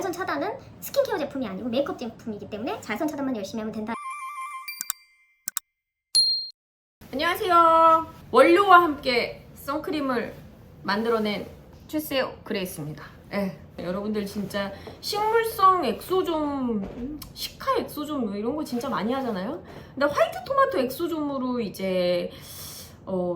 자외선 차단은 스킨케어 제품이 아니고 메이크업 제품이기 때문에 자외선 차단만 열심히 하면 된다. 안녕하세요. 원료와 함께 선크림을 만들어낸 최세요 그레이스입니다. 여러분들 진짜 식물성 엑소좀, 시카 엑소좀 뭐 이런 거 진짜 많이 하잖아요. 근데 화이트 토마토 엑소좀으로 이제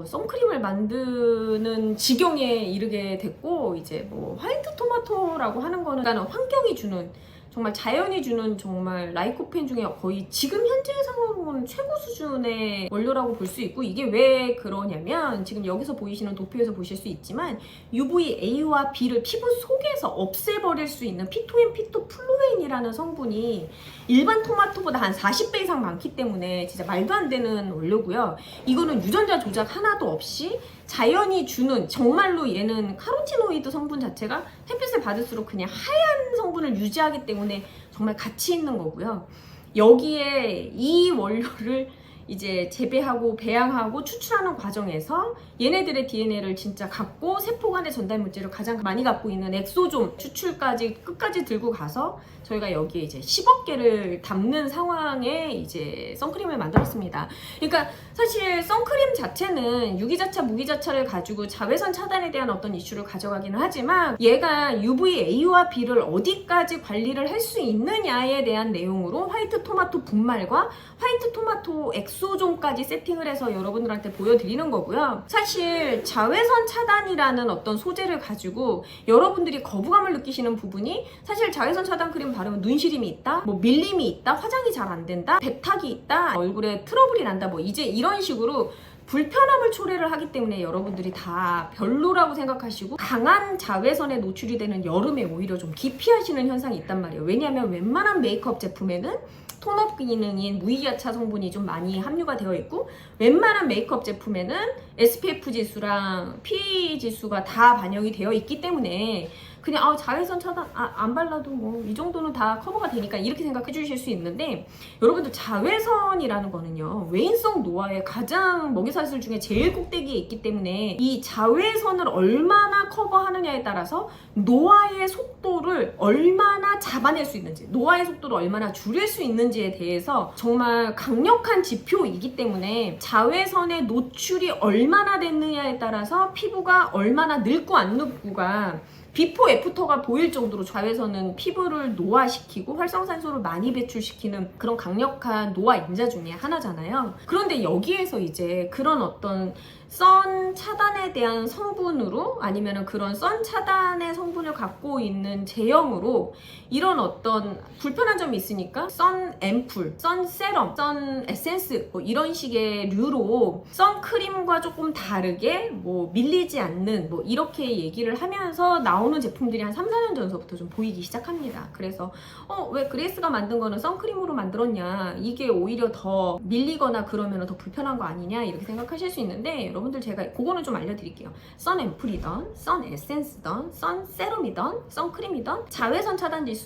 선크림을 만드는 지경에 이르게 됐고, 이제 뭐 화이트 토마토라고 하는 거는 환경이 주는, 정말 자연이 주는 정말 라이코펜 중에 거의 지금 현재 상황으로는 최고 수준의 원료라고 볼 수 있고, 이게 왜 그러냐면 지금 여기서 보이시는 도표에서 보실 수 있지만 UVA와 B를 피부 속에서 없애버릴 수 있는 피토엔 피토플루엔이라는 성분이 일반 토마토보다 한 40배 이상 많기 때문에 진짜 말도 안 되는 원료고요. 이거는 유전자 조작 하나도 없이 자연이 주는, 정말로 얘는 카로티노이드 성분 자체가 햇빛을 받을수록 그냥 하얀 성분을 유지하기 때문에 정말 가치 있는 거고요. 여기에 이 원료를 이제 재배하고 배양하고 추출하는 과정에서 얘네들의 DNA를 진짜 갖고 세포 간의 전달 물질을 가장 많이 갖고 있는 엑소좀 추출까지 끝까지 들고 가서 저희가 여기에 이제 10억 개를 담는 상황에 이제 선크림을 만들었습니다. 그러니까 사실 선크림 자체는 유기자차, 무기자차를 가지고 자외선 차단에 대한 어떤 이슈를 가져가기는 하지만 얘가 UVA와 B를 어디까지 관리를 할 수 있느냐에 대한 내용으로 화이트 토마토 분말과 화이트 토마토 엑소존까지 세팅을 해서 여러분들한테 보여드리는 거고요. 사실 자외선 차단이라는 어떤 소재를 가지고 여러분들이 거부감을 느끼시는 부분이, 사실 자외선 차단 크림 바르면 눈시림이 있다, 뭐 밀림이 있다, 화장이 잘 안 된다, 백탁이 있다, 얼굴에 트러블이 난다, 뭐 이제 이런 식으로 불편함을 초래를 하기 때문에 여러분들이 다 별로라고 생각하시고 강한 자외선에 노출이 되는 여름에 오히려 좀 기피하시는 현상이 있단 말이에요. 왜냐하면 웬만한 메이크업 제품에는 톤업 기능인 무이자차 성분이 좀 많이 함유가 되어 있고, 웬만한 메이크업 제품에는 SPF 지수랑 PA 지수가 다 반영이 되어 있기 때문에 그냥 자외선 차단 안 발라도 뭐 이 정도는 다 커버가 되니까 이렇게 생각해 주실 수 있는데, 여러분들 자외선이라는 거는요 외인성 노화의 가장 먹이사슬 중에 제일 꼭대기에 있기 때문에 이 자외선을 얼마나 커버하느냐에 따라서 노화의 속도를 얼마나 잡아낼 수 있는지, 노화의 속도를 얼마나 줄일 수 있는지에 대해서 정말 강력한 지표이기 때문에 자외선의 노출이 얼마나 됐느냐에 따라서 피부가 얼마나 늙고 안 늙고가 비포 애프터가 보일 정도로 자외선은 피부를 노화시키고 활성산소를 많이 배출시키는 그런 강력한 노화 인자 중에 하나잖아요. 그런데 여기에서 이제 그런 어떤 선 차단에 대한 성분으로, 아니면 그런 선 차단의 성분을 갖고 있는 제형으로 이런 어떤 불편한 점이 있으니까 선 앰플, 선 세럼, 선 에센스 뭐 이런 식의 류로 선크림과 조금 다르게 뭐 밀리지 않는 뭐 이렇게 얘기를 하면서 나오는 제품들이 한 3, 4년 전서부터 좀 보이기 시작합니다. 그래서 왜 그레이스가 만든 거는 선크림으로 만들었냐, 이게 오히려 더 밀리거나 그러면 더 불편한 거 아니냐 이렇게 생각하실 수 있는데, 여러분들 제가 그거는 좀 알려드릴게요. 선 앰플이던, 선 에센스던, 선 세럼이던, 선크림이던 자외선 차단 지수는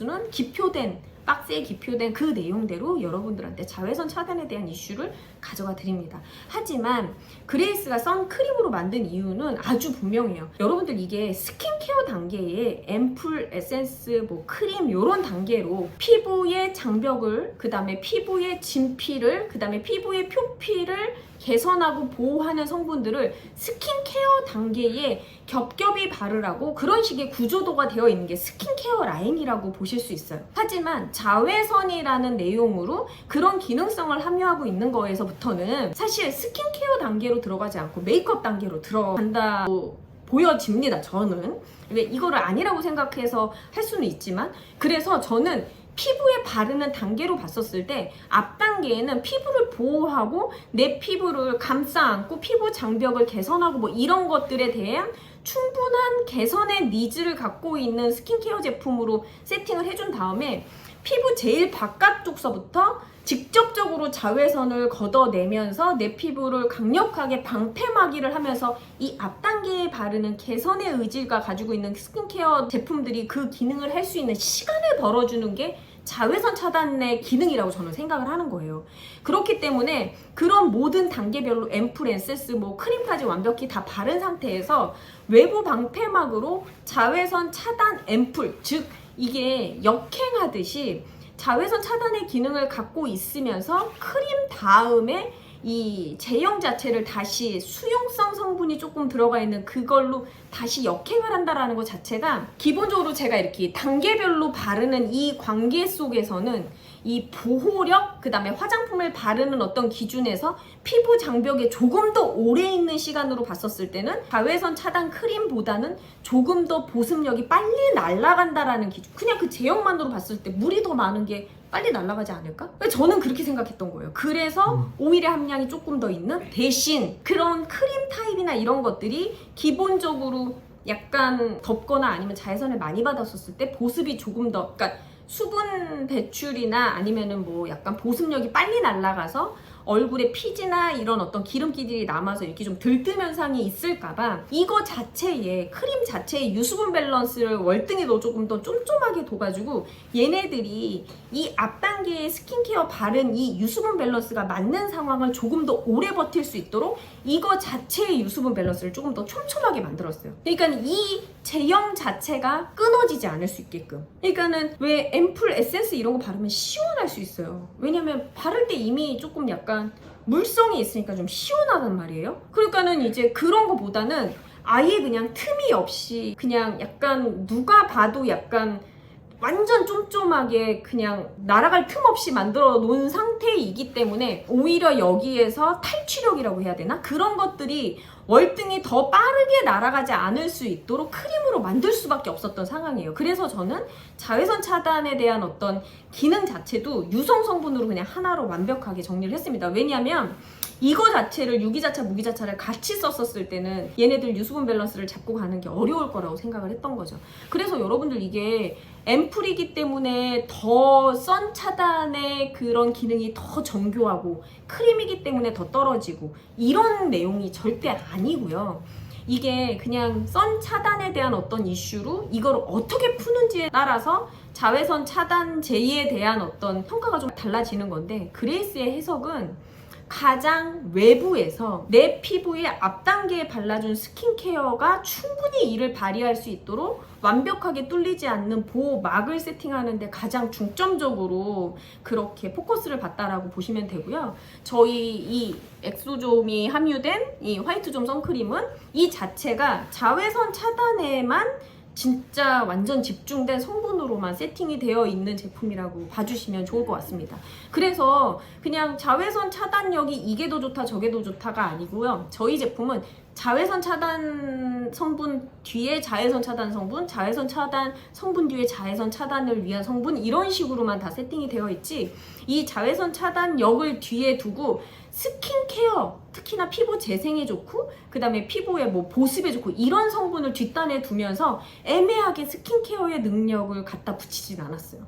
박스에 기표된 그 내용대로 여러분들한테 자외선 차단에 대한 이슈를 가져가 드립니다. 하지만 그레이스가 선크림으로 만든 이유는 아주 분명해요. 여러분들 이게 스킨케어 단계에 앰플, 에센스, 뭐 크림 요런 단계로 피부의 장벽을, 그 다음에 피부의 진피를, 그 다음에 피부의 표피를 개선하고 보호하는 성분들을 스킨케어 단계에 겹겹이 바르라고 그런 식의 구조도가 되어 있는 게 스킨케어 라인이라고 보실 수 있어요. 하지만 자외선이라는 내용으로 그런 기능성을 함유하고 있는 거에서부터는 사실 스킨케어 단계로 들어가지 않고 메이크업 단계로 들어간다고 보여집니다. 저는 이거를 아니라고 생각해서 할 수는 있지만, 그래서 저는 피부에 바르는 단계로 봤었을 때 앞 단계에는 피부를 보호하고 내 피부를 감싸 안고 피부 장벽을 개선하고 뭐 이런 것들에 대한 충분한 개선의 니즈를 갖고 있는 스킨케어 제품으로 세팅을 해준 다음에 피부 제일 바깥쪽서부터 직접적으로 자외선을 걷어내면서 내 피부를 강력하게 방패막이를 하면서 이 앞 단계에 바르는 개선의 의지가 가지고 있는 스킨케어 제품들이 그 기능을 할 수 있는 시간을 벌어주는 게 자외선 차단의 기능이라고 저는 생각을 하는 거예요. 그렇기 때문에 그런 모든 단계별로 앰플, 에센스, 뭐 크림까지 완벽히 다 바른 상태에서 외부 방패막으로 자외선 차단 앰플, 즉 이게 역행하듯이 자외선 차단의 기능을 갖고 있으면서 크림 다음에 이 제형 자체를 다시 수용성 성분이 조금 들어가 있는 그걸로 다시 역행을 한다라는 것 자체가 기본적으로 제가 이렇게 단계별로 바르는 이 관계 속에서는 이 보호력, 그 다음에 화장품을 바르는 어떤 기준에서 피부 장벽에 조금 더 오래 있는 시간으로 봤었을 때는 자외선 차단 크림보다는 조금 더 보습력이 빨리 날아간다라는 기준. 그냥 그 제형만으로 봤을 때 물이 더 많은 게 빨리 날아가지 않을까? 저는 그렇게 생각했던 거예요. 그래서 오일의 함량이 조금 더 있는 대신 그런 크림 타입이나 이런 것들이 기본적으로 약간 덥거나 아니면 자외선을 많이 받았었을 때 보습이 조금 더, 그러니까 수분 배출이나 아니면은 뭐 약간 보습력이 빨리 날아가서 얼굴에 피지나 이런 어떤 기름기들이 남아서 이렇게 좀 들뜸 현상이 있을까봐 이거 자체에 크림 자체의 유수분 밸런스를 월등히 조금 더 쫌쫌하게 둬가지고 얘네들이 이 앞단계의 스킨케어 바른 이 유수분 밸런스가 맞는 상황을 조금 더 오래 버틸 수 있도록 이거 자체의 유수분 밸런스를 조금 더 촘촘하게 만들었어요. 그러니까 이 제형 자체가 끊어지지 않을 수 있게끔. 그러니까는 왜 앰플 에센스 이런 거 바르면 시원할 수 있어요. 왜냐면 바를 때 이미 조금 약간 물성이 있으니까 좀 시원하단 말이에요. 그러니까는 이제 그런 거보다는 아예 그냥 틈이 없이 그냥 약간 누가 봐도 약간 완전 쫌쫌하게 그냥 날아갈 틈 없이 만들어 놓은 상태이기 때문에 오히려 여기에서 탈취력이라고 해야 되나? 그런 것들이 월등히 더 빠르게 날아가지 않을 수 있도록 크림으로 만들 수밖에 없었던 상황이에요. 그래서 저는 자외선 차단에 대한 어떤 기능 자체도 유성 성분으로 그냥 하나로 완벽하게 정리를 했습니다. 왜냐하면 이거 자체를 유기자차, 무기자차를 같이 썼었을 때는 얘네들 유수분 밸런스를 잡고 가는 게 어려울 거라고 생각을 했던 거죠. 그래서 여러분들 이게 앰플이기 때문에 더 선 차단의 그런 기능이 더 정교하고 크림이기 때문에 더 떨어지고 이런 내용이 절대 아니고요. 이게 그냥 선 차단에 대한 어떤 이슈로 이걸 어떻게 푸는지에 따라서 자외선 차단 제의에 대한 어떤 평가가 좀 달라지는 건데 그레이스의 해석은 가장 외부에서 내 피부의 앞단계에 발라준 스킨케어가 충분히 이를 발휘할 수 있도록 완벽하게 뚫리지 않는 보호막을 세팅하는데 가장 중점적으로 그렇게 포커스를 봤다라고 보시면 되고요. 저희 이 엑소좀이 함유된 이 화이트좀 선크림은 이 자체가 자외선 차단에만 진짜 완전 집중된 성분으로만 세팅이 되어 있는 제품이라고 봐주시면 좋을 것 같습니다. 그래서 그냥 자외선 차단력이 이게 더 좋다 저게 더 좋다가 아니고요. 저희 제품은 자외선 차단 성분 뒤에 자외선 차단 성분, 자외선 차단 성분 뒤에 자외선 차단을 위한 성분 이런 식으로만 다 세팅이 되어 있지 이 자외선 차단력을 뒤에 두고 스킨케어 특히나 피부 재생에 좋고 그 다음에 피부에 뭐 보습에 좋고 이런 성분을 뒷단에 두면서 애매하게 스킨케어의 능력을 갖다 붙이진 않았어요.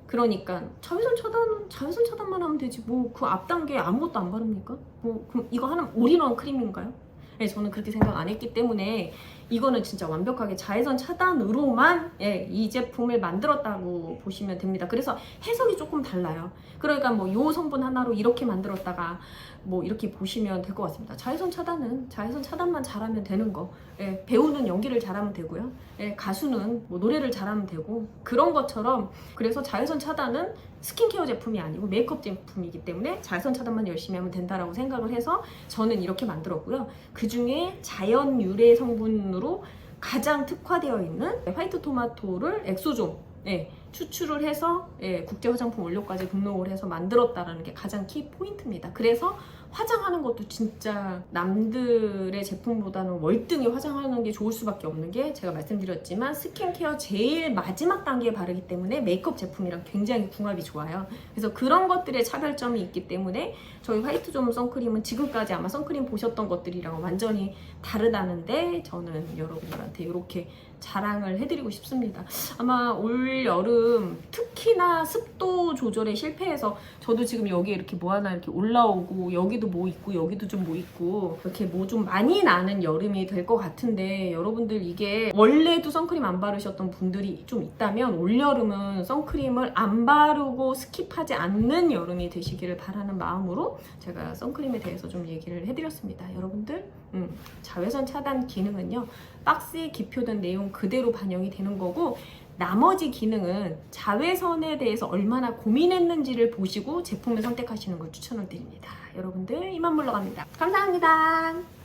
그러니까 자외선 차단만 하면 되지 뭐 그 앞단계에 아무것도 안 바릅니까? 뭐 그럼 이거 하나면 올인원 크림인가요? 네, 저는 그렇게 생각 안 했기 때문에 이거는 진짜 완벽하게 자외선 차단으로만 이 제품을 만들었다고 보시면 됩니다. 그래서 해석이 조금 달라요. 그러니까 뭐 요 성분 하나로 이렇게 만들었다가 뭐 이렇게 보시면 될 것 같습니다. 자외선 차단은 자외선 차단만 잘하면 되는 거. 배우는 연기를 잘하면 되고요. 가수는 뭐 노래를 잘하면 되고 그런 것처럼 그래서 자외선 차단은 스킨케어 제품이 아니고 메이크업 제품이기 때문에 자외선 차단만 열심히 하면 된다라고 생각을 해서 저는 이렇게 만들었고요. 그 중에 자연 유래 성분으로 가장 특화되어 있는 화이트 토마토를 엑소좀 추출을 해서 국제 화장품 원료까지 등록을 해서 만들었다라는 게 가장 키 포인트입니다. 그래서 화장하는 것도 진짜 남들의 제품보다는 월등히 화장하는 게 좋을 수밖에 없는 게 제가 말씀드렸지만 스킨케어 제일 마지막 단계에 바르기 때문에 메이크업 제품이랑 굉장히 궁합이 좋아요. 그래서 그런 것들의 차별점이 있기 때문에 저희 화이트좀 선크림은 지금까지 아마 선크림 보셨던 것들이랑 완전히 다르다는데 저는 여러분들한테 이렇게 자랑을 해드리고 싶습니다. 아마 올 여름 특히나 습도 조절에 실패해서 저도 지금 여기 이렇게 뭐 하나 이렇게 올라오고 여기도 뭐 있고 여기도 좀 뭐 있고 이렇게 뭐 좀 많이 나는 여름이 될 것 같은데 여러분들 이게 원래도 선크림 안 바르셨던 분들이 좀 있다면 올 여름은 선크림을 안 바르고 스킵하지 않는 여름이 되시기를 바라는 마음으로 제가 선크림에 대해서 좀 얘기를 해드렸습니다. 여러분들 자외선 차단 기능은요 박스에 기표된 내용 그대로 반영이 되는 거고 나머지 기능은 자외선에 대해서 얼마나 고민했는지를 보시고 제품을 선택하시는 걸 추천을 드립니다. 여러분들 이만 물러갑니다. 감사합니다.